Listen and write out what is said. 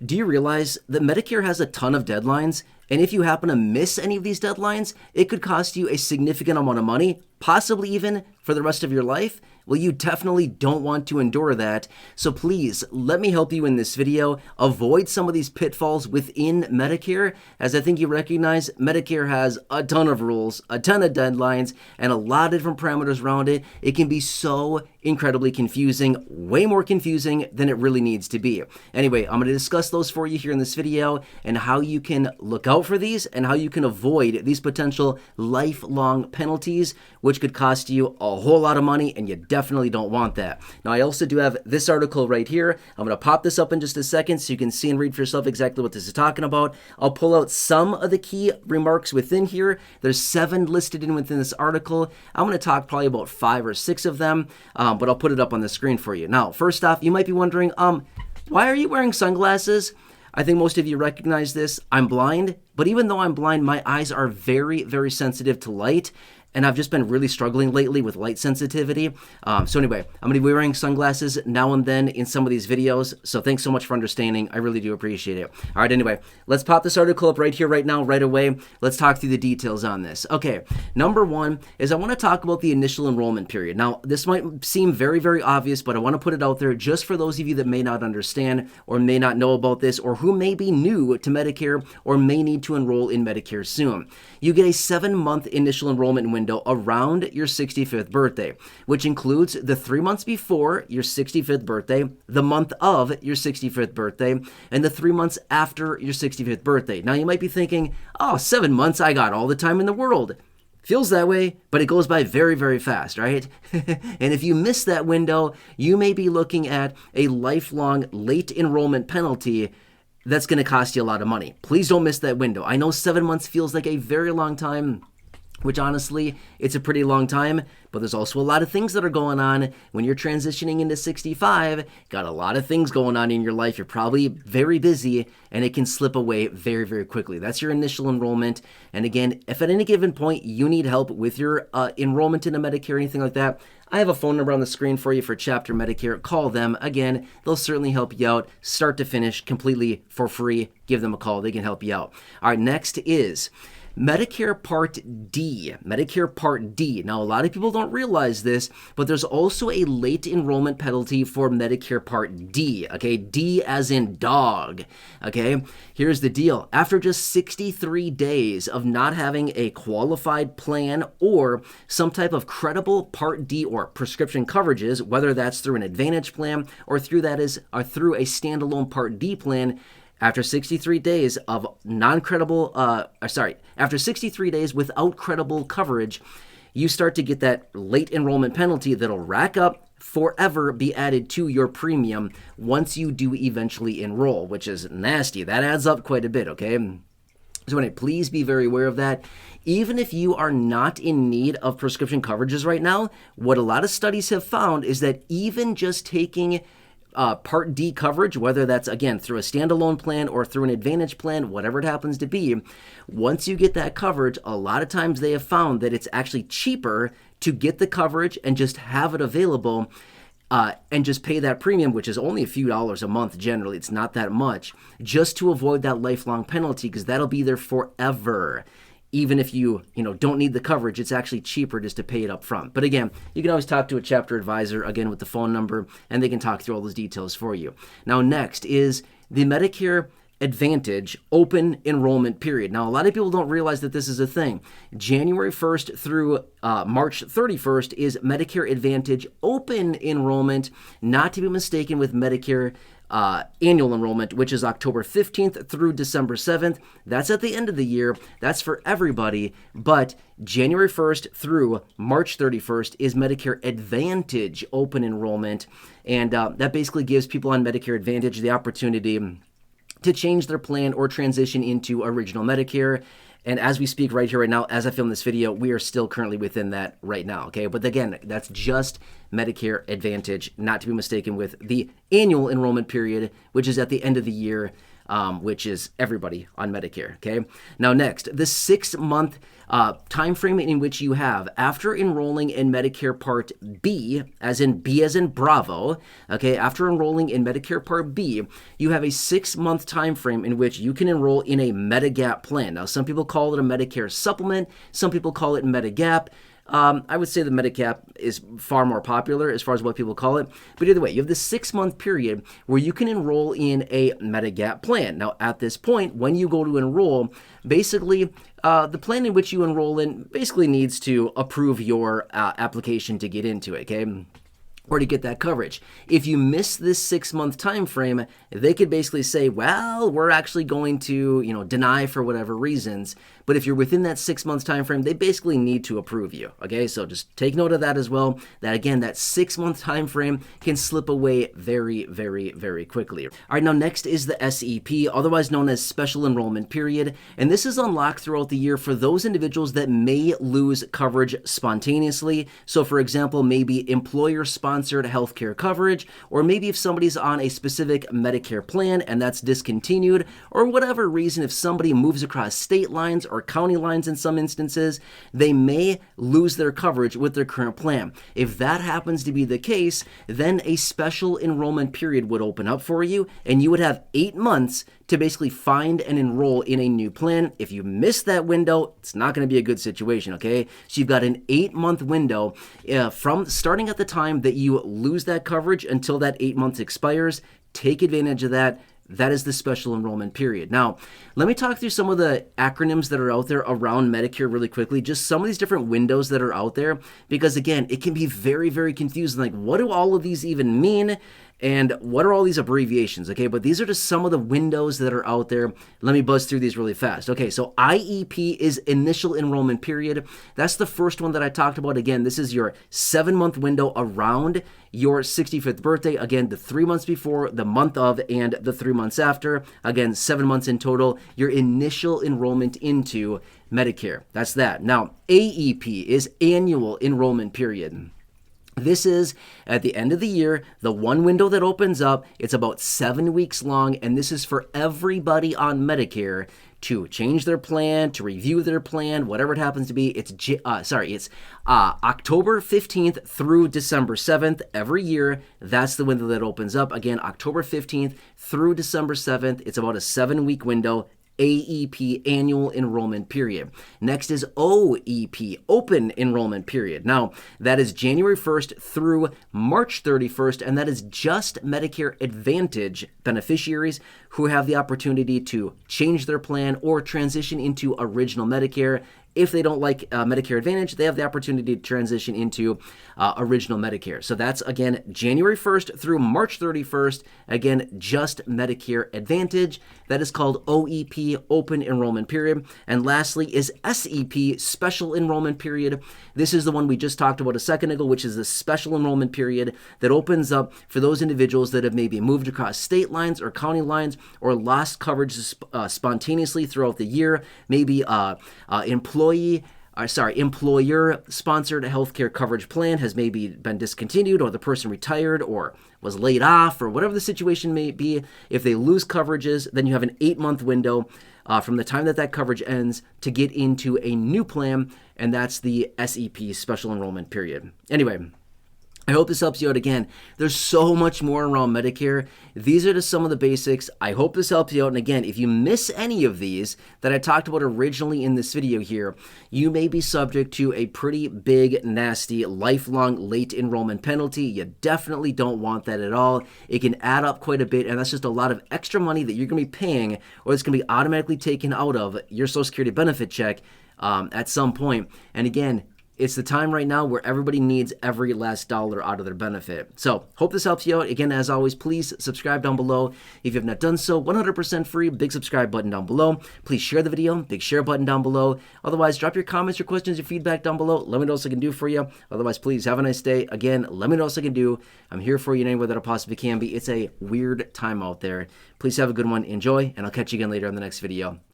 Do you realize that Medicare has a ton of deadlines? And if you happen to miss any of these deadlines, it could cost you a significant amount of money, possibly even for the rest of your life. Well, you definitely don't want to endure that. So please, let me help you in this video. Avoid some of these pitfalls within Medicare. As I think you recognize, Medicare has a ton of rules, a ton of deadlines, and a lot of different parameters around it. It can be so incredibly confusing, way more confusing than it really needs to be. Anyway, I'm going to discuss those for you here in this video and how you can look out for these and how you can avoid these potential lifelong penalties, which could cost you a whole lot of money, and you definitely don't want that. Now, I also do have this article right here. I'm going to pop this up in just a second so you can see and read for yourself exactly what this is talking about. I'll pull out some of the key remarks within here. There's 7 listed within this article. I'm going to talk probably about 5 or 6 of them, but I'll put it up on the screen for you. Now, first off, you might be wondering, why are you wearing sunglasses? I think most of you recognize this. I'm blind, but even though I'm blind, my eyes are very, very sensitive to light. And I've just been really struggling lately with light sensitivity. So anyway, I'm going to be wearing sunglasses now and then in some of these videos. So thanks so much for understanding. I really do appreciate it. All right, anyway, let's pop this article up right here, right now, right away. Let's talk through the details on this. Okay, number one is I want to talk about the initial enrollment period. Now, this might seem very, very obvious, but I want to put it out there just for those of you that may not understand or may not know about this or who may be new to Medicare or may need to enroll in Medicare soon. You get a 7-month initial enrollment window around your 65th birthday, which includes the 3 months before your 65th birthday, the month of your 65th birthday, and the 3 months after your 65th birthday. Now, you might be thinking, oh, 7 months, I got all the time in the world. Feels that way, but it goes by very, very fast, right? And if you miss that window, you may be looking at a lifelong late enrollment penalty that's going to cost you a lot of money. Please don't miss that window. I know 7 months feels like a very long time, which honestly, it's a pretty long time, but there's also a lot of things that are going on when you're transitioning into 65. Got a lot of things going on in your life. You're probably very busy, and it can slip away very, very quickly. That's your initial enrollment. And again, if at any given point you need help with your enrollment into Medicare or anything like that, I have a phone number on the screen for you for Chapter Medicare. Call them. Again, they'll certainly help you out, start to finish, completely for free. Give them a call. They can help you out. All right, next is Medicare Part D. Medicare Part D. Now, a lot of people don't realize this, but there's also a late enrollment penalty for Medicare Part D. Okay, D as in dog. Okay, here's the deal. After just 63 days of not having a qualified plan or some type of credible Part D or prescription coverages, whether that's through an Advantage plan or through a standalone Part D plan, after 63 days of after 63 days without credible coverage, you start to get that late enrollment penalty that'll rack up, forever be added to your premium once you do eventually enroll, which is nasty. That adds up quite a bit, okay? So anyway, please be very aware of that. Even if you are not in need of prescription coverages right now, what a lot of studies have found is that even just taking Part D coverage, whether that's, again, through a standalone plan or through an Advantage plan, whatever it happens to be, once you get that coverage, a lot of times they have found that it's actually cheaper to get the coverage and just have it available and just pay that premium, which is only a few dollars a month generally. It's not that much, just to avoid that lifelong penalty, because that'll be there forever. Even if you don't need the coverage, it's actually cheaper just to pay it up front. But again, you can always talk to a chapter advisor, again, with the phone number, and they can talk through all those details for you. Now, next is the Medicare Advantage open enrollment period. Now, a lot of people don't realize that this is a thing. January 1st through March 31st is Medicare Advantage open enrollment, not to be mistaken with Medicare annual enrollment, which is October 15th through December 7th. That's at the end of the year. That's for everybody. But January 1st through March 31st is Medicare Advantage open enrollment. And that basically gives people on Medicare Advantage the opportunity to change their plan or transition into original Medicare. And as we speak right here, right now, as I film this video, we are still currently within that right now, okay? But again, that's just Medicare Advantage, not to be mistaken with the annual enrollment period, which is at the end of the year. which is everybody on Medicare, okay? Now next, the 6-month time frame in which you have after enrolling in Medicare Part B, as in B as in Bravo, okay, after enrolling in Medicare Part B, you have a 6-month time frame in which you can enroll in a Medigap plan. Now, some people call it a Medicare supplement, some people call it Medigap. I would say the Medigap is far more popular as far as what people call it. But either way, you have this 6-month period where you can enroll in a Medigap plan. Now, at this point, when you go to enroll, basically, the plan in which you enroll in basically needs to approve your application to get into it, okay? Or to get that coverage. If you miss this 6-month time frame, they could basically say, well, we're actually going to, deny for whatever reasons. But if you're within that 6-month time frame, they basically need to approve you. Okay, so just take note of that as well. That again, that 6-month time frame can slip away very, very, very quickly. All right, now next is the SEP, otherwise known as Special Enrollment Period, and this is unlocked throughout the year for those individuals that may lose coverage spontaneously. So, for example, maybe employer-sponsored healthcare coverage, or maybe if somebody's on a specific Medicare plan and that's discontinued, or whatever reason, if somebody moves across state lines or county lines in some instances, they may lose their coverage with their current plan. If that happens to be the case, then a special enrollment period would open up for you, and you would have 8 months to basically find and enroll in a new plan. If you miss that window, it's not going to be a good situation, okay? So you've got an 8-month window from starting at the time that you lose that coverage until that 8 months expires. Take advantage of that. That is the special enrollment period. Now, let me talk through some of the acronyms that are out there around Medicare really quickly, just some of these different windows that are out there, because again, it can be very, very confusing. Like, what do all of these even mean? And what are all these abbreviations, okay? But these are just some of the windows that are out there. Let me buzz through these really fast. Okay, so IEP is Initial Enrollment Period. That's the first one that I talked about. Again, this is your 7-month window around your 65th birthday. Again, the 3 months before, the month of, and the 3 months after. Again, 7 months in total. Your initial enrollment into Medicare. That's that. Now, AEP is Annual Enrollment Period. This is at the end of the year, the one window that opens up. It's about 7 weeks long, and this is for everybody on Medicare to change their plan, to review their plan, whatever it happens to be. It's October 15th through December 7th every year. That's the window that opens up. Again, October 15th through December 7th. It's about a 7-week window. AEP, Annual Enrollment Period. Next is OEP, Open Enrollment Period. Now, that is January 1st through March 31st, and that is just Medicare Advantage beneficiaries who have the opportunity to change their plan or transition into Original Medicare. If they don't like Medicare Advantage, they have the opportunity to transition into Original Medicare. So that's, again, January 1st through March 31st. Again, just Medicare Advantage. That is called OEP, Open Enrollment Period. And lastly is SEP, Special Enrollment Period. This is the one we just talked about a second ago, which is the Special Enrollment Period that opens up for those individuals that have maybe moved across state lines or county lines or lost coverage spontaneously throughout the year. Maybe employer-sponsored healthcare coverage plan has maybe been discontinued, or the person retired or was laid off, or whatever the situation may be. If they lose coverages, then you have an 8-month window from the time that that coverage ends to get into a new plan, and that's the SEP, Special Enrollment Period. Anyway, I hope this helps you out. Again, there's so much more around Medicare. These are just some of the basics. I hope this helps you out. And again, if you miss any of these that I talked about originally in this video here, you may be subject to a pretty big, nasty, lifelong late enrollment penalty. You definitely don't want that at all. It can add up quite a bit, and that's just a lot of extra money that you're going to be paying, or it's going to be automatically taken out of your Social Security benefit check at some point. And again, it's the time right now where everybody needs every last dollar out of their benefit. So, hope this helps you out. Again, as always, please subscribe down below. If you have not done so, 100% free, big subscribe button down below. Please share the video, big share button down below. Otherwise, drop your comments, your questions, your feedback down below. Let me know what I can do for you. Otherwise, please have a nice day. Again, let me know what I can do. I'm here for you in any way that I possibly can be. It's a weird time out there. Please have a good one. Enjoy, and I'll catch you again later in the next video.